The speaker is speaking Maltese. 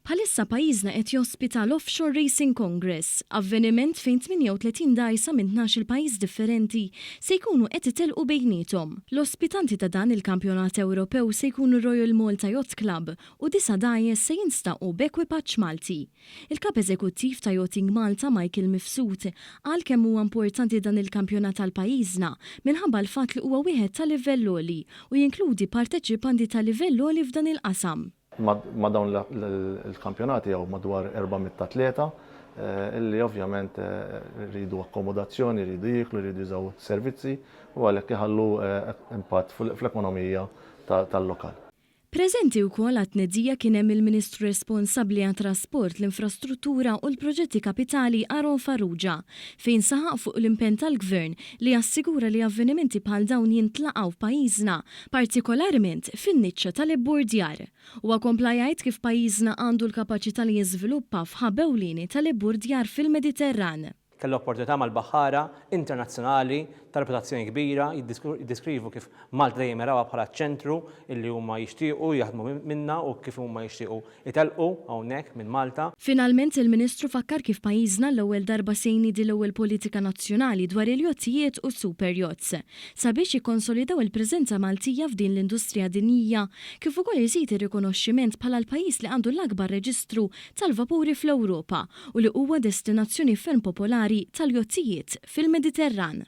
Bħalissa pajjiżna qed jospita l-Offshore Racing Congress, avveniment fejn 38 dgħajsa minn 12 pajjiż differenti se jkunu qed itelqu bejniethom. L-ospitanti ta' dan il-Kampjonat Ewropew se jkunu Royal Malta Yacht Club u 9 dgħajjes se jinstaqu b'ekwipaġġ Malti. Il-Kap Eżekuttiv ta' Yachting Malta Michael Mifsud qal kemm huwa importanti dan il-kampjonat tal pajjiżna minħabba l-fatt li huwa wieħed ta' livell għoli u jinkludi parteċipanti ta' livell għoli f'dan il-qasam. Ma dawn il-kampjonati jew madwar 400 atleta illi ovvjament rridu akkomodazzjoni, rridu jiklu, rridu jużaw servizzi u għalhekk iħallu impatt fl-ekonomija tal-lokal. Preżenti wkoll għat-tnedija kien hemm il-Ministru responsabbli għat-trasport, l-infrastruttura u l-proġetti kapitali Aron Farrugia, fejn saħaq fuq l-impenn tal-Gvern li jassigura li avvenimenti bħal dawn jintlaqgħu f'pajjiżna, partikolarment fin-niċċa tal-ibburdjar. Huwa kompla jgħid kif pajjiżna għandu l-kapaċità li jiżviluppa f'ħab ewlieni tal-ibburdjar fil-Mediterran. Kellu opportunità mal-baħħara internazzjonali ta' reputazzjoni kbira jiddiskrivu kif Malta dejjem jarawha bħala ċentru illi huma jixtiequ jaħdmu minna u kif huma jixtiequ itelqu hawnhekk minn Malta. Finalment il-Ministru fakkar kif pajjiżna l-ewwel darba se jniedi l-ewwel politika nazzjonali dwar il-jottijiet u super yachts sabiex jikkonsolidaw il-preżenza Maltija f'din l-industrija dinjija kif ukoll iżid ir-rikonoxximent bħala l-pajjiż li għandu l-akbar reġistru tal-vapuri fl-Ewropa u li huwa destinazzjoni ferm popolari tal-jottijiet fil-Mediterran.